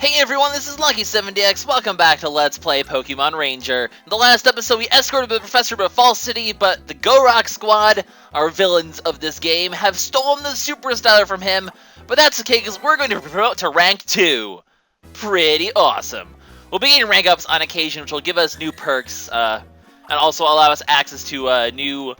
Hey everyone, this is LuckySevenDX. Welcome back to Let's Play Pokemon Ranger. In the last episode, we escorted the Professor to Fall City, but the Go-Rock Squad, our villains of this game, have stolen the Super Styler from him. But that's okay, because we're going to promote to Rank 2. Pretty awesome. We'll be getting rank ups on occasion, which will give us new perks, and also allow us access to new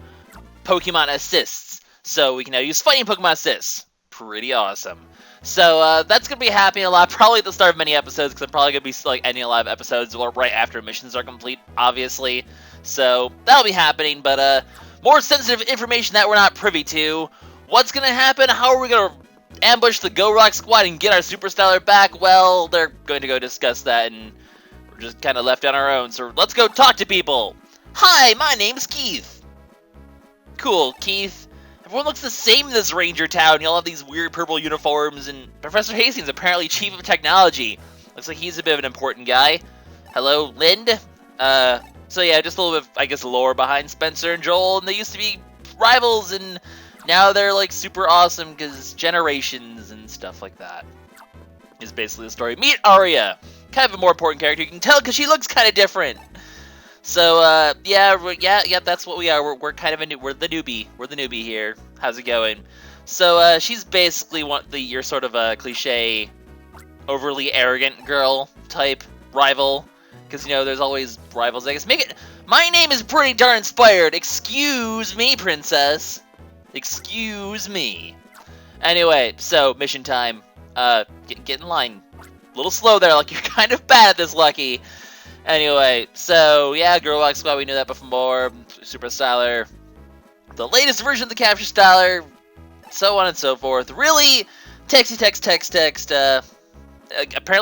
Pokemon assists. So we can now use fighting Pokemon assists. Pretty awesome. So that's going to be happening a lot, probably at the start of many episodes, because I'm probably going to be ending a lot of episodes right after missions are complete, obviously. So that'll be happening, but more sensitive information that we're not privy to. What's going to happen? How are we going to ambush the Go-Rock Squad and get our Super Styler back? Well, they're going to go discuss that, and we're just kind of left on our own. So let's go talk to people. Hi, my name's Keith. Cool, Keith. Everyone looks the same in this Ranger town. You all have these weird purple uniforms, and Professor Hastings, apparently Chief of Technology. Looks like he's a bit of an important guy. Hello, Lind. So yeah, just a little bit, I guess, lore behind Spencer and Joel, and they used to be rivals, and now they're, like, super awesome, because generations and stuff like that is basically the story. Meet Aria. Kind of a more important character. You can tell, because she looks kind of different. So, yeah, that's what we are. We're kind of we're the newbie. We're the newbie here. How's it going? So, she's basically your sort of a cliche, overly arrogant girl type rival. Because, you know, there's always rivals, I guess. My name is pretty darn inspired. Excuse me, princess. Excuse me. Anyway, so, mission time. Get in line. A little slow there, like you're kind of bad at this, Lucky. Anyway, so, yeah, Go-Rock Squad, we knew that before. Super Styler. The latest version of the Capture Styler. So on and so forth. Really, text. Apparently,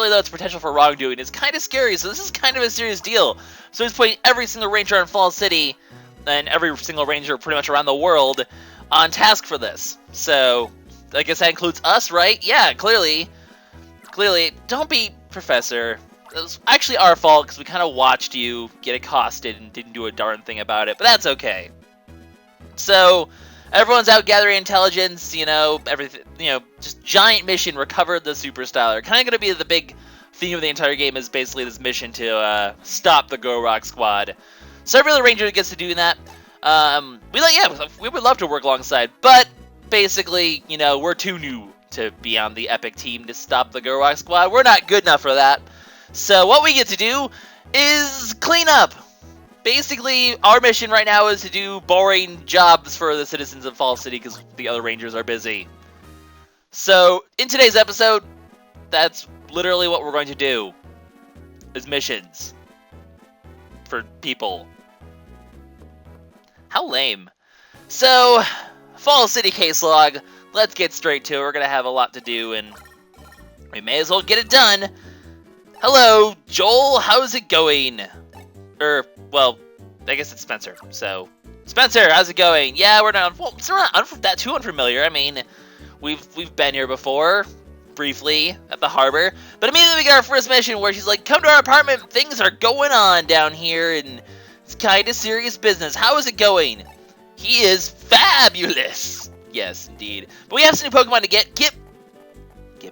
though, its potential for wrongdoing is kind of scary, so this is kind of a serious deal. So he's putting every single ranger in Fall City, and every single ranger pretty much around the world, on task for this. So, I guess that includes us, right? Yeah, clearly. Don't be Professor. It was actually our fault, because we kind of watched you get accosted and didn't do a darn thing about it, but that's okay. So, everyone's out gathering intelligence, everything, just giant mission, recover the Super Styler. Kind of going to be the big theme of the entire game is basically this mission to stop the Go-Rock Squad. So every other ranger gets to do that. We would love to work alongside, but basically, we're too new to be on the epic team to stop the Go-Rock Squad. We're not good enough for that. So what we get to do is clean up. Basically, our mission right now is to do boring jobs for the citizens of Fall City because the other rangers are busy. So, in today's episode, that's literally what we're going to do. Is missions. For people. How lame. So, Fall City case log. Let's get straight to it. We're going to have a lot to do, and we may as well get it done. Hello, Joel, how's it going? Well, I guess it's Spencer, so... Spencer, how's it going? Yeah, we're not that too unfamiliar. I mean, we've been here before, briefly, at the harbor. But immediately we got our first mission where she's like, come to our apartment, things are going on down here, and it's kind of serious business. How is it going? He is fabulous! Yes, indeed. But we have some new Pokemon to get. Get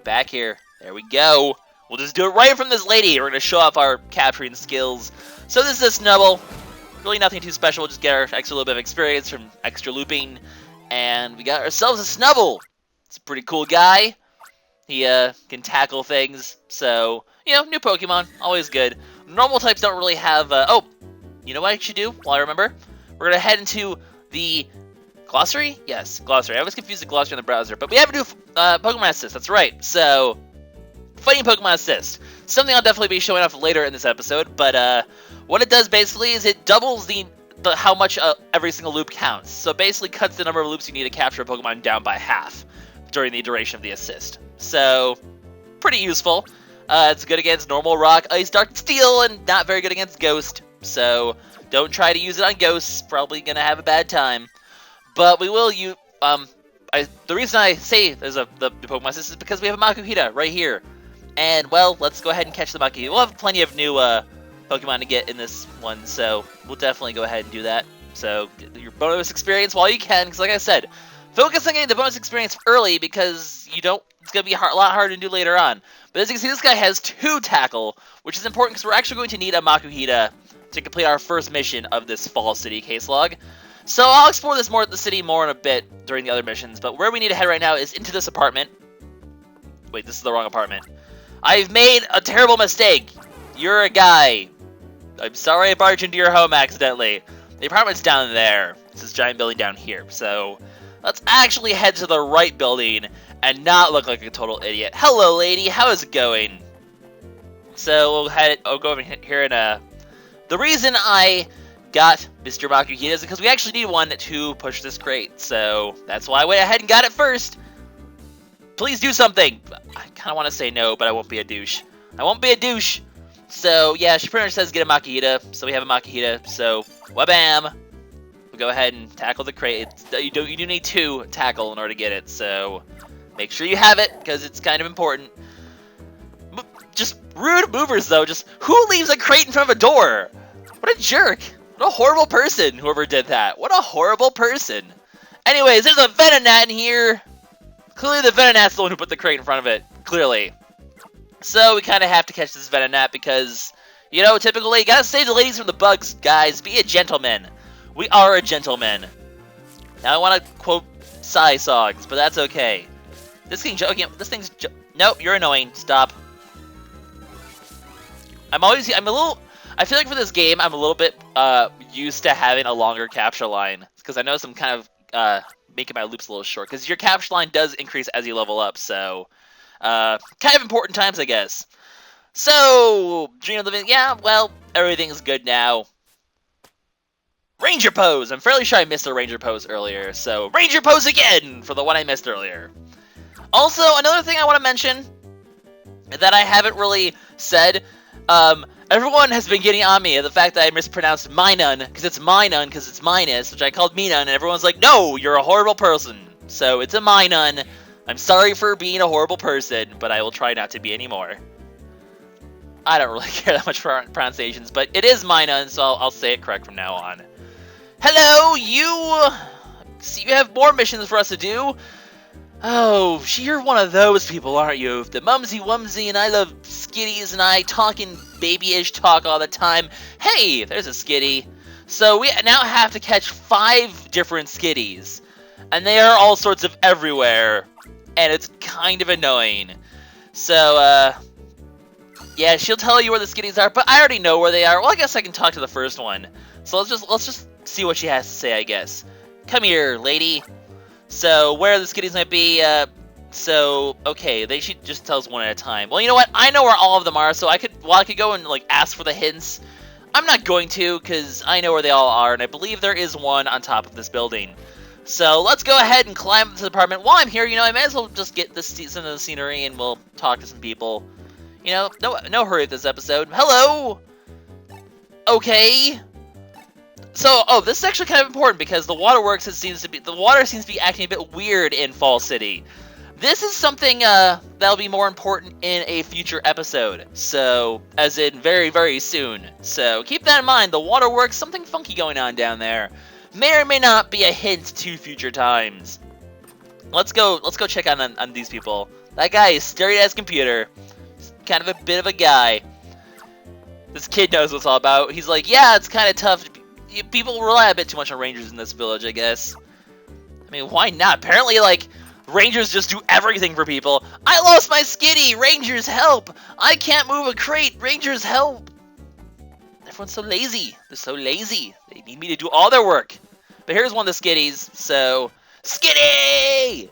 back here. There we go. We'll just do it right from this lady. We're going to show off our capturing skills. So this is a Snubbull. Really nothing too special. We'll just get our extra little bit of experience from extra looping. And we got ourselves a Snubbull. It's a pretty cool guy. He can tackle things. So, new Pokemon. Always good. Normal types don't really have... oh, you know what I should do while I remember? We're going to head into the... Glossary? Yes, Glossary. I always confuse the Glossary in the browser. But we have to do Pokemon Assist. That's right. So... Fighting Pokemon Assist. Something I'll definitely be showing off later in this episode, but what it does basically is it doubles the how much every single loop counts. So basically cuts the number of loops you need to capture a Pokemon down by half during the duration of the assist. So, pretty useful. It's good against normal rock, ice, dark, and steel, and not very good against ghost. So, don't try to use it on ghosts. Probably gonna have a bad time. But we will use... the reason I say there's the Pokemon Assist is because we have a Makuhita right here. And, well, let's go ahead and catch the Makuhita. We'll have plenty of new Pokemon to get in this one, so we'll definitely go ahead and do that. So, get your bonus experience while you can, because like I said, Focus on getting the bonus experience early because it's going to be a lot harder to do later on. But as you can see, this guy has 2 tackle, which is important because we're actually going to need a Makuhita to complete our first mission of this Fall City case log. So I'll explore the city more in a bit during the other missions, but where we need to head right now is into this apartment. Wait, this is the wrong apartment. I've made a terrible mistake. You're a guy. I'm sorry I barged into your home accidentally. The apartment's down there. It's this giant building down here, so let's actually head to the right building and not look like a total idiot. Hello, lady. How is it going? So I'll go over here and the reason I got Mr. Makuhita is because we actually need one to push this crate. So that's why I went ahead and got it first. Please do something. I kind of want to say no, but I won't be a douche. I won't be a douche. So yeah, she pretty much says get a Makuhita. So we have a Makuhita. So wabam. We'll go ahead and tackle the crate. You do need 2 tackle in order to get it. So make sure you have it because it's kind of important. Just rude movers though. Just who leaves a crate in front of a door? What a jerk. What a horrible person, whoever did that. What a horrible person. Anyways, there's a Venonat in here. Clearly the Venonat's the one who put the crate in front of it. Clearly. So we kind of have to catch this Venonat because, you know, typically, you gotta save the ladies from the bugs, guys. Be a gentleman. We are a gentleman. Now I want to quote Psy songs, but that's okay. This thing's joking. Nope, you're annoying. Stop. I feel like for this game, I'm a little bit used to having a longer capture line. Because I notice I'm kind of making my loops a little short. Because your capture line does increase as you level up, so kind of important times, I guess. So, Dream of Living, yeah, well, everything's good now. Ranger pose! I'm fairly sure I missed a Ranger pose earlier, so Ranger pose again for the one I missed earlier. Also, another thing I want to mention that I haven't really said, everyone has been getting on me at the fact that I mispronounced Minun, because it's Minun, because it's minus, which I called Minun, and everyone's like, no, you're a horrible person. So it's a Minun. I'm sorry for being a horrible person, but I will try not to be anymore. I don't really care that much for pronunciations, but it is Minun, so I'll say it correct from now on. Hello, you! So you have more missions for us to do. Oh, you're one of those people, aren't you? The mumsy wumsy and I love skitties and I talking babyish talk all the time. Hey, there's a skitty. So we now have to catch 5 different skitties. And they are all sorts of everywhere. And it's kind of annoying. So, yeah, she'll tell you where the skitties are, but I already know where they are. Well, I guess I can talk to the first one. So let's just see what she has to say, I guess. Come here, lady. So, where the skitties might be, okay, she just tells one at a time. Well, you know what? I know where all of them are, so I could go and, like, ask for the hints. I'm not going to, because I know where they all are, and I believe there is one on top of this building. So, let's go ahead and climb to the apartment. While I'm here, you know, I may as well just get some of the scenery, and we'll talk to some people. You know, no hurry with this episode. Hello! Okay. So, this is actually kind of important because the water seems to be acting a bit weird in Fall City. This is something that'll be more important in a future episode. So, as in very, very soon. So, keep that in mind. The waterworks, something funky going on down there. May or may not be a hint to future times. Let's go check on these people. That guy is staring at his computer. He's kind of a bit of a guy. This kid knows what it's all about. He's like, yeah, it's kind of tough. People rely a bit too much on rangers in this village, I guess. I mean, why not? Apparently, like, rangers just do everything for people. I lost my skitty! Rangers, help! I can't move a crate! Rangers, help! Everyone's so lazy. They're so lazy. They need me to do all their work. But here's one of the skitties, so... Skitty!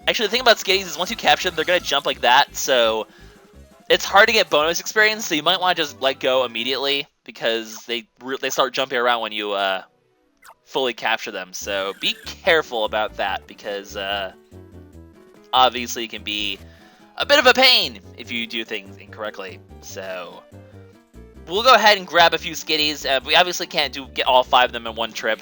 Actually, the thing about skitties is once you capture them, they're going to jump like that, so... It's hard to get bonus experience, so you might want to just let go immediately, because they start jumping around when you fully capture them. So be careful about that, because obviously it can be a bit of a pain if you do things incorrectly. So we'll go ahead and grab a few skitties. We obviously can't get all 5 of them in one trip,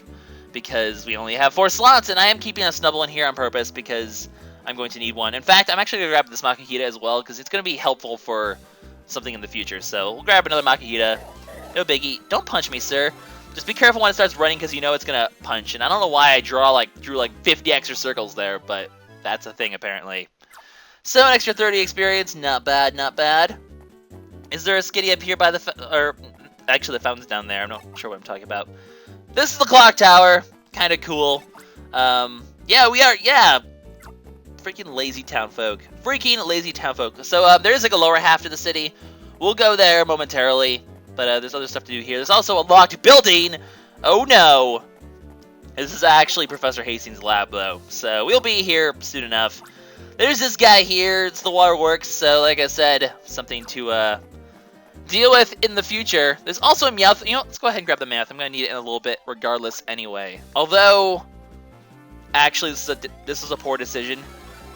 because we only have 4 slots, and I am keeping a Snubbull in here on purpose, because I'm going to need one. In fact, I'm actually going to grab this Makuhita as well, because it's going to be helpful for something in the future. So we'll grab another Makuhita. No biggie. Don't punch me, sir. Just be careful when it starts running because you know it's gonna punch. And I don't know why I drew like 50 extra circles there, but that's a thing apparently. So an extra 30 experience, not bad, not bad. Is there a Skitty up here by the actually the fountain's down there. I'm not sure what I'm talking about. This is the clock tower, kind of cool. Yeah, we are. Yeah, freaking lazy town folk. Freaking lazy town folk. So there is like a lower half to the city. We'll go there momentarily. But there's other stuff to do here. There's also a locked building. Oh no. This is actually Professor Hastings' lab though. So we'll be here soon enough. There's this guy here. It's the waterworks. So like I said, something to deal with in the future. There's also a Meowth. You know, let's go ahead and grab the Meowth. I'm going to need it in a little bit regardless anyway. Although, actually this is a poor decision.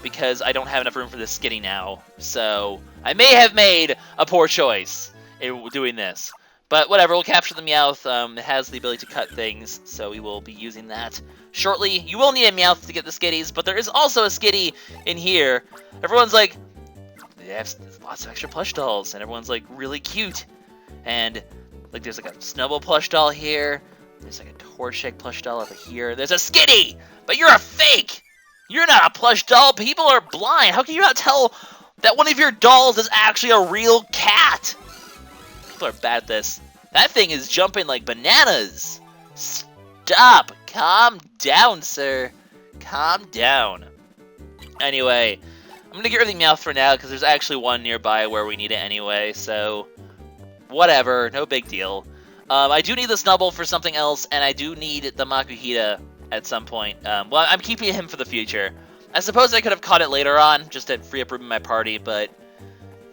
Because I don't have enough room for this Skitty now. So I may have made a poor choice in doing this. But whatever, we'll capture the Meowth. It has the ability to cut things, so we will be using that shortly. You will need a Meowth to get the Skitties, but there is also a Skitty in here. Everyone's like, they have lots of extra plush dolls, and everyone's like really cute. And like there's like a Snubbull plush doll here. There's like a Torchic plush doll over here. There's a Skitty, but you're a fake. You're not a plush doll. People are blind. How can you not tell that one of your dolls is actually a real cat? People are bad at this. That thing is jumping like bananas. Stop. Calm down, sir. Calm down. Anyway, I'm going to get rid of the Meowth for now because there's actually one nearby where we need it anyway. So, whatever. No big deal. I do need the Snubbull for something else, and I do need the Makuhita at some point. Well, I'm keeping him for the future. I suppose I could have caught it later on, just to free up room in my party, but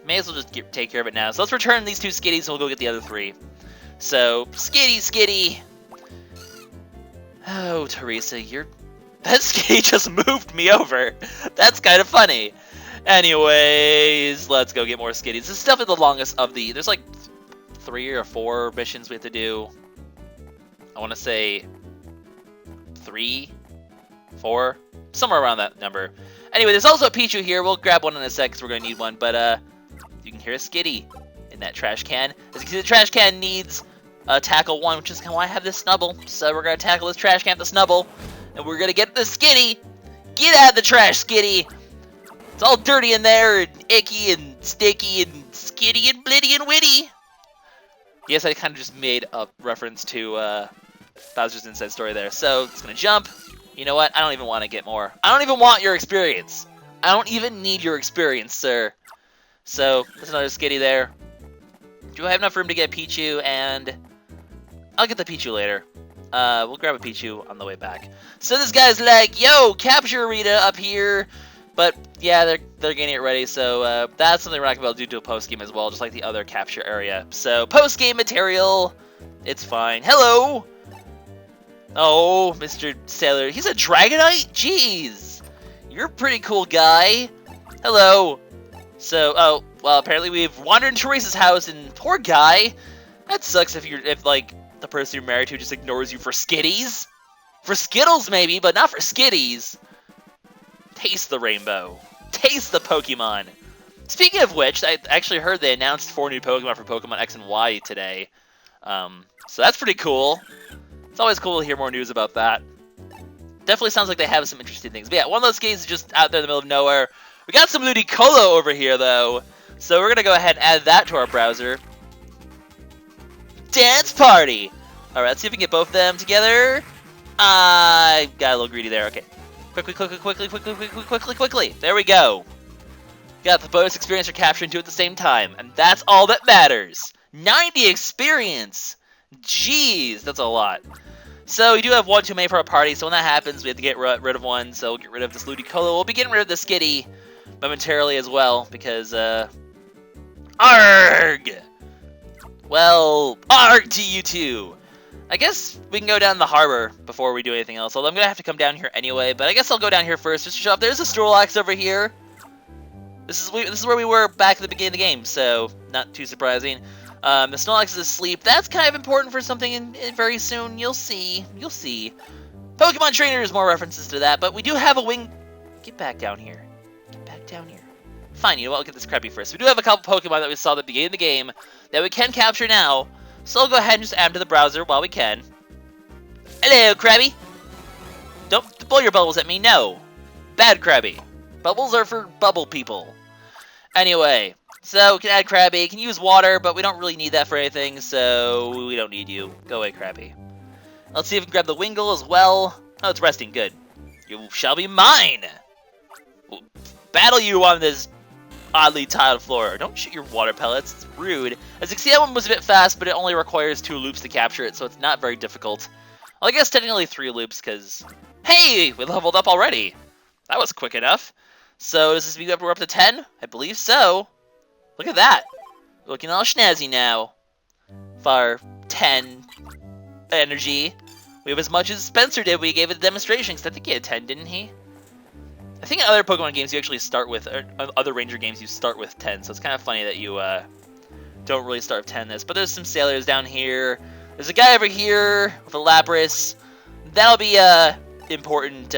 may as well just take care of it now. So let's return these two Skitties, and we'll go get the other three. So, Skitty! Oh, Teresa, that Skitty just moved me over. That's kind of funny. Anyways, let's go get more Skitties. This is definitely the longest of the... There's like 3 or 4 missions we have to do. I want to say 3, 4, somewhere around that number. Anyway, there's also a Pichu here. We'll grab one in a sec because we're going to need one. But you can hear a Skitty in that trash can. As you can see, the trash can needs tackle 1, which is why I have this Snubbull. So we're going to tackle this trash can with the Snubbull. And we're going to get the Skitty. Get out of the trash, Skitty. It's all dirty in there and icky and sticky and skitty and blitty and witty. Yes, I kind of just made a reference to Bowser's Inside Story there. So it's going to jump. You know what? I don't even want to get more. I don't even want your experience. I don't even need your experience, sir. So there's another Skitty there. Do I have enough room to get Pichu? And I'll get the Pichu later. We'll grab a Pichu on the way back. So this guy's like, yo, capture Rita up here. But yeah, they're getting it ready. So that's something we're not going to be able to do to a post-game as well, just like the other capture area. So post-game material. It's fine. Hello. Oh, Mr. Sailor. He's a Dragonite? Jeez. You're a pretty cool guy. Hello. So, oh, well, apparently we've wandered into Teresa's house, and poor guy. That sucks if like, the person you're married to just ignores you for Skitties. For Skittles, maybe, but not for Skitties. Taste the rainbow. Taste the Pokemon. Speaking of which, I actually heard they announced 4 new Pokemon for Pokemon X and Y today. So that's pretty cool. It's always cool to hear more news about that. Definitely sounds like they have some interesting things. But yeah, one of those games is just out there in the middle of nowhere. We got some Ludicolo over here, though. So we're going to go ahead and add that to our browser. Dance party! Alright, let's see if we can get both of them together. I got a little greedy there. Okay. Quickly. There we go. Got the bonus experience for capturing 2 at the same time. And that's all that matters. 90 experience! Jeez, that's a lot. So we do have 1 too many for our party, so when that happens, we have to get rid of one. So we'll get rid of this Ludicolo. We'll be getting rid of the Skitty momentarily as well, because, ARG! Well, ARG to you two! I guess we can go down the harbor before we do anything else, although I'm going to have to come down here anyway, but I guess I'll go down here first just to show up. There's a Snorlax over here. This is where we were back at the beginning of the game, so not too surprising. The Snorlax is asleep. That's kind of important for something in very soon. You'll see. You'll see. Pokemon Trainers, more references to that, but we do have a wing... Get back down here. Get back down here. Fine, you know what? I'll get this Krabby first. We do have a couple Pokemon that we saw at the beginning of the game that we can capture now, so I'll go ahead and just add them to the browser while we can. Hello, Krabby. Don't blow your bubbles at me, no. Bad Krabby. Bubbles are for bubble people. Anyway, so we can add Krabby, can use water, but we don't really need that for anything, so we don't need you. Go away, Krabby. Let's see if we can grab the Wingull as well. Oh, it's resting, good. You shall be mine! We'll battle you on this oddly tiled floor. Don't shoot your water pellets, it's rude. As you can see, that one was a bit fast, but it only requires 2 loops to capture it, so it's not very difficult. Well, I guess technically 3 loops, because... Hey! We leveled up already! That was quick enough. So, does this mean we're up to 10? I believe so. Look at that! We're looking all snazzy now. For 10 energy. We have as much as Spencer did when he gave it a demonstration, because I think he had 10, didn't he? I think in other Pokemon games you actually start with, or other Ranger games you start with 10, so it's kind of funny that you don't really start with 10 this. But there's some sailors down here. There's a guy over here with a Lapras. That'll be important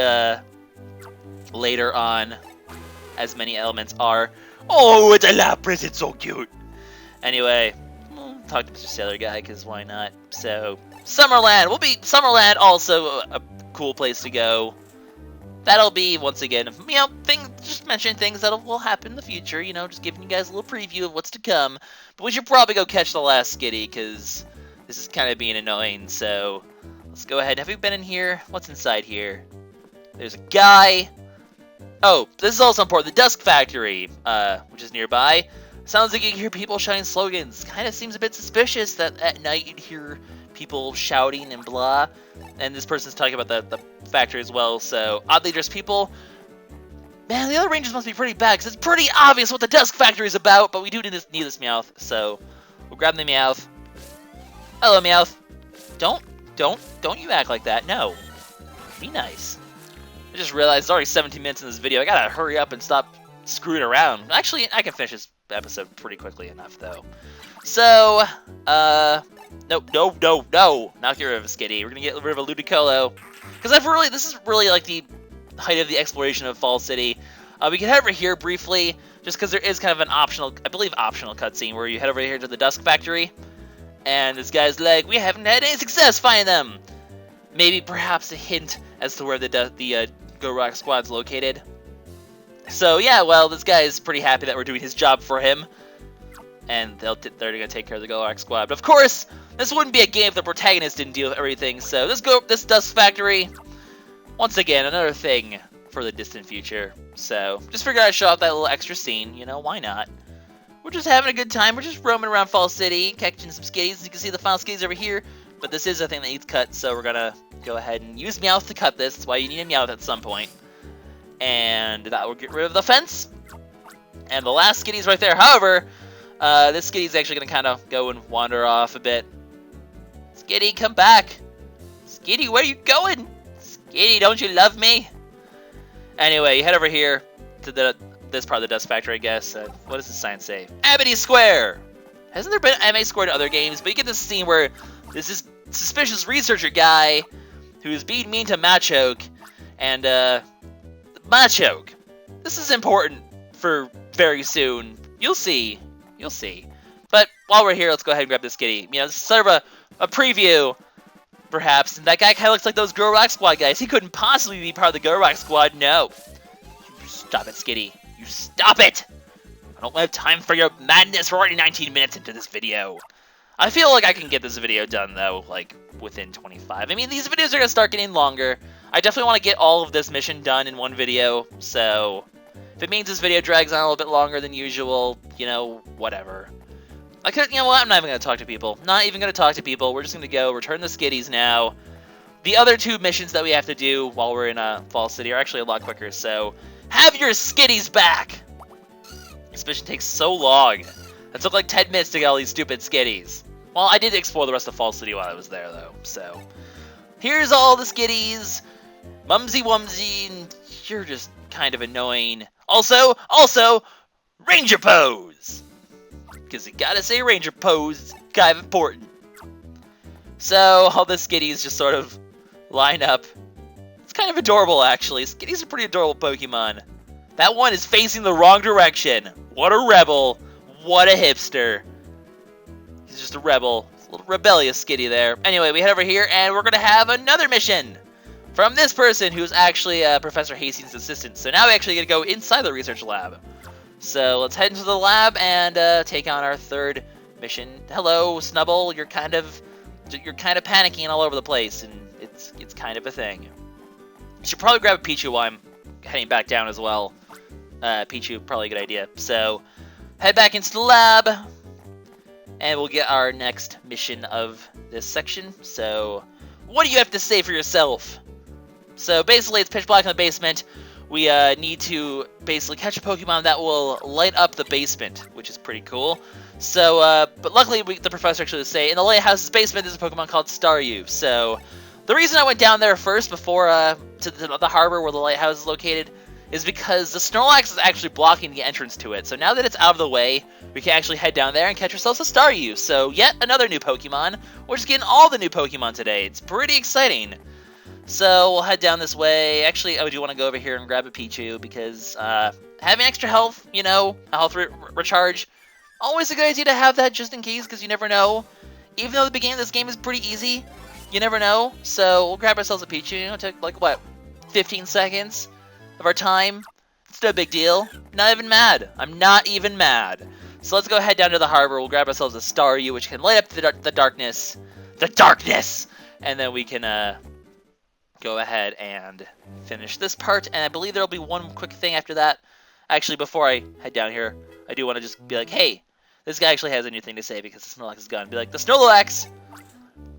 later on, as many elements are. Oh, it's a Lapras, it's so cute! Anyway, we'll talk to Mr. Sailor Guy, because why not? So, Summerland also a cool place to go. That'll be, once again, you know, just mention things that will happen in the future, you know, just giving you guys a little preview of what's to come. But we should probably go catch the last Skitty, because this is kind of being annoying, so let's go ahead. Have we been in here? What's inside here? There's a guy. Oh, this is also important. The Dusk Factory, which is nearby. Sounds like you can hear people shouting slogans. Kind of seems a bit suspicious that at night you'd hear people shouting and blah. And this person's talking about the factory as well, so oddly dressed people. Man, the other rangers must be pretty bad, because it's pretty obvious what the Dusk Factory is about, but we do need this Meowth, so we'll grab the Meowth. Hello, Meowth. Don't you act like that, no. Be nice. I just realized it's already 17 minutes in this video. I gotta hurry up and stop screwing around. Actually, I can finish this episode pretty quickly enough, though. So, no. Not get rid of a Skitty. We're gonna get rid of a Ludicolo. Because this is really like the height of the exploration of Fall City. We can head over here briefly, just because there is kind of an optional, I believe optional cutscene, where you head over here to the Dusk Factory. And this guy's like, we haven't had any success finding them. Maybe perhaps a hint as to where the Go Rock Squad's located. So yeah, well, this guy is pretty happy that we're doing his job for him. And they're gonna take care of the Go Rock Squad. But of course, this wouldn't be a game if the protagonist didn't deal with everything. So this Dusk Factory, once again, another thing for the distant future. So just figured I'd show off that little extra scene. You know, why not? We're just having a good time. We're just roaming around Fall City, catching some Skitties. You can see the final Skitties over here. But this is a thing that needs cut, so we're gonna go ahead and use Meowth to cut this. That's why you need a Meowth at some point. And that will get rid of the fence. And the last Skitty's right there. However, this Skitty's actually gonna kind of go and wander off a bit. Skitty, come back. Skitty, where are you going? Skitty, don't you love me? Anyway, you head over here to this part of the Dust Factory, I guess. What does the sign say? Amity Square! Hasn't there been Amity Square in other games? But you get this scene where this is suspicious researcher guy who's being mean to Machoke. And, Machoke, this is important for very soon. You'll see. You'll see. But while we're here, let's go ahead and grab this Skitty. You know, this is sort of a preview, perhaps. And that guy kind of looks like those Go Rock Squad guys. He couldn't possibly be part of the Go Rock Squad. No. Stop it, Skitty. You stop it! I don't have time for your madness. We're already 19 minutes into this video. I feel like I can get this video done, though, like, within 25. I mean, these videos are going to start getting longer. I definitely want to get all of this mission done in one video, so if it means this video drags on a little bit longer than usual, you know, whatever. You know what, I'm not even going to talk to people. Not even going to talk to people. We're just going to go return the Skitties now. The other 2 missions that we have to do while we're in Fall City are actually a lot quicker, so have your Skitties back! This mission takes so long. It took like 10 minutes to get all these stupid Skitties. Well, I did explore the rest of Fall City while I was there, though, so here's all the Skitties. Mumsy Wumsy, and you're just kind of annoying. Also, Ranger Pose! Because you gotta say Ranger Pose, it's kind of important. So, all the Skitties just sort of line up. It's kind of adorable, actually. Skitty's a pretty adorable Pokemon. That one is facing the wrong direction. What a rebel. What a hipster. He's just a rebel. little rebellious Skitty there. Anyway, we head over here, and we're going to have another mission from this person who's actually Professor Hastings' assistant. So now we actually get to go inside the research lab. So let's head into the lab and take on our third mission. Hello, Snubbull. You're kind of panicking all over the place, and it's kind of a thing. You should probably grab a Pichu while I'm heading back down as well. Pichu, probably a good idea. So head back into the lab, and we'll get our next mission of this section. So what do you have to say for yourself? So basically, it's pitch black in the basement. We need to basically catch a Pokemon that will light up the basement, which is pretty cool. So, but luckily, the professor actually say in the lighthouse's basement there's a Pokemon called Staryu. So the reason I went down there first before to the harbor where the lighthouse is located is because the Snorlax is actually blocking the entrance to it. So now that it's out of the way, we can actually head down there and catch ourselves a Staryu. So yet another new Pokemon. We're just getting all the new Pokemon today. It's pretty exciting. So we'll head down this way. Actually, I do want to go over here and grab a Pichu because having extra health, you know, a health recharge, always a good idea to have that just in case because you never know. Even though the beginning of this game is pretty easy, you never know. So we'll grab ourselves a Pichu. It'll take like, what, 15 seconds of our time? It's no big deal. Not even mad. I'm not even mad. So let's go head down to the harbor. We'll grab ourselves a Staryu, which can light up the darkness. The darkness! And then we can go ahead and finish this part. And I believe there'll be one quick thing after that. Actually, before I head down here, I do want to just be like, hey, this guy actually has a new thing to say because the Snorlax is gone. Be like, the Snorlax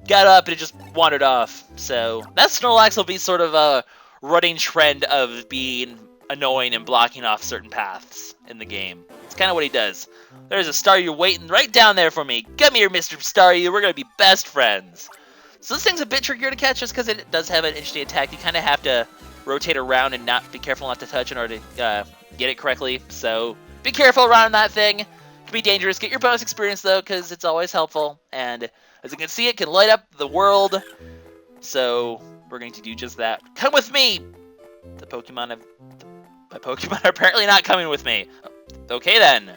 got up and it just wandered off. So that Snorlax will be sort of a running trend of being annoying and blocking off certain paths in the game. It's kind of what he does. There's a Staryu waiting right down there for me. Come here, Mr. Staryu. We're going to be best friends. So this thing's a bit trickier to catch just because it does have an interesting attack. You kind of have to rotate around and not be careful not to touch in order to get it correctly. So be careful around that thing. It can be dangerous. Get your bonus experience, though, because it's always helpful. And as you can see, it can light up the world. So we're going to do just that. Come with me! My Pokemon are apparently not coming with me. Okay, then.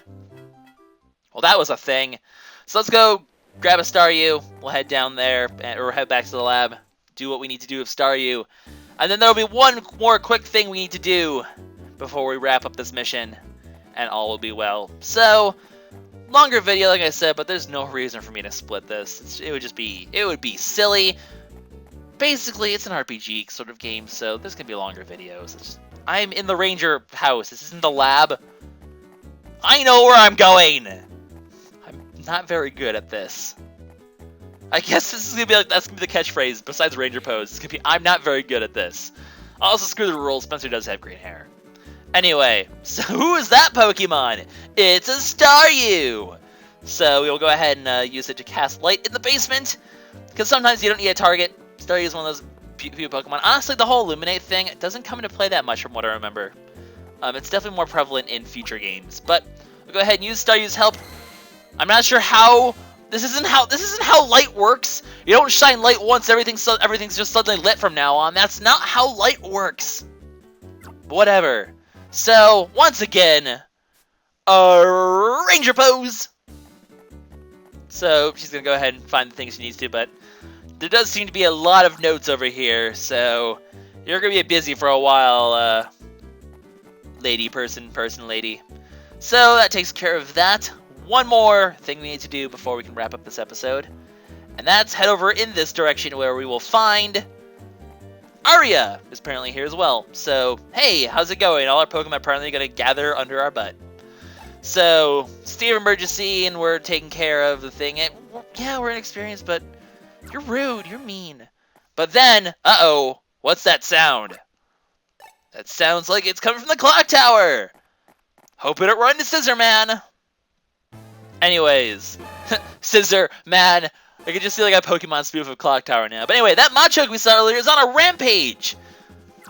Well, that was a thing. So let's go grab a Staryu. We'll head down there, or head back to the lab, do what we need to do with Staryu. And then there will be one more quick thing we need to do before we wrap up this mission, and all will be well. So, longer video, like I said, but there's no reason for me to split this. It would be silly. Basically, it's an RPG sort of game, so there's going to be longer videos. I'm in the ranger house. This isn't the lab. I know where I'm going. I'm not very good at this. I guess this is going to be like, that's going to be the catchphrase besides ranger pose. It's going to be, I'm not very good at this. Also, screw the rules. Spencer does have green hair. Anyway, so who is that Pokemon? It's a Staryu! So we'll go ahead and use it to cast light in the basement, because sometimes you don't need a target. Staryu is one of those few Pokemon. Honestly, the whole Illuminate thing doesn't come into play that much from what I remember. It's definitely more prevalent in future games, but we'll go ahead and use Staryu's help. I'm not sure how... This isn't how light works. You don't shine light once, everything's just suddenly lit from now on. That's not how light works. But whatever. So, once again, a ranger pose. So, she's going to go ahead and find the things she needs to, but there does seem to be a lot of notes over here, so you're going to be busy for a while, lady. So, that takes care of that. One more thing we need to do before we can wrap up this episode, and that's head over in this direction where we will find Arya is apparently here as well. So, hey, how's it going? All our Pokemon apparently going to gather under our butt. So, state of emergency, and we're taking care of the thing. Yeah, we're inexperienced, but you're rude, you're mean. But then, uh-oh, what's that sound? That sounds like it's coming from the clock tower. Hoping it run to Scissor Man. Anyways, Scissor Man. I can just see like a Pokemon spoof of Clock Tower now. But anyway, that Machoke we saw earlier is on a rampage.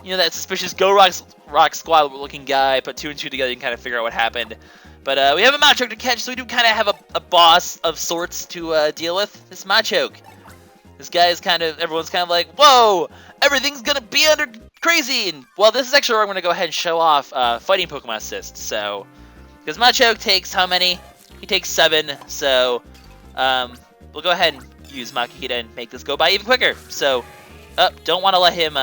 You know, that suspicious Go-Rock Squad looking guy. Put two and two together, you can kind of figure out what happened. But we have a Machoke to catch, so we do kind of have a boss of sorts to deal with. This Machoke. This guy is everyone's kind of like, whoa, everything's going to be under crazy. And, well, this is actually where I'm going to go ahead and show off fighting Pokemon Assist. So, because Machoke takes how many? He takes 7, so we'll go ahead and use Makuhita and make this go by even quicker. So, don't want to let him,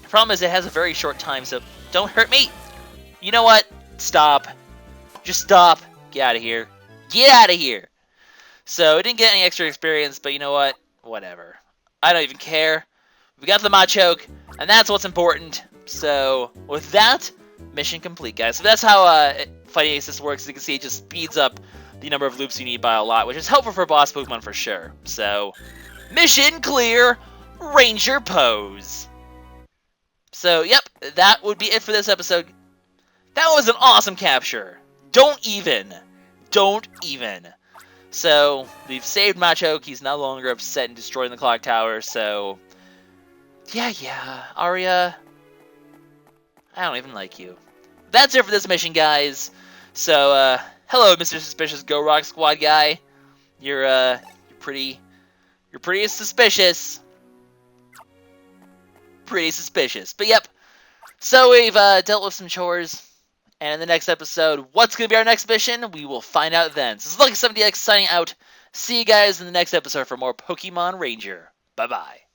problem is it has a very short time, so don't hurt me. You know what? Stop. Just stop. Get out of here. Get out of here. So, it didn't get any extra experience, but you know what? Whatever. I don't even care. We got the Machoke, and that's what's important. So, with that, mission complete, guys. So that's how Fighting Aces works. As you can see, it just speeds up the number of loops you need by a lot, which is helpful for boss Pokemon for sure. So, mission clear, Ranger pose. So, yep, that would be it for this episode. That was an awesome capture. Don't even. So, we've saved Machoke. He's no longer upset and destroying the clock tower. So, yeah, Aria, I don't even like you. That's it for this mission, guys. So, hello, Mr. Suspicious Go Rock Squad guy. You're pretty suspicious. Pretty suspicious. But yep. So we've dealt with some chores. And in the next episode, what's going to be our next mission? We will find out then. So this is LuckySevenDX signing out. See you guys in the next episode for more Pokemon Ranger. Bye-bye.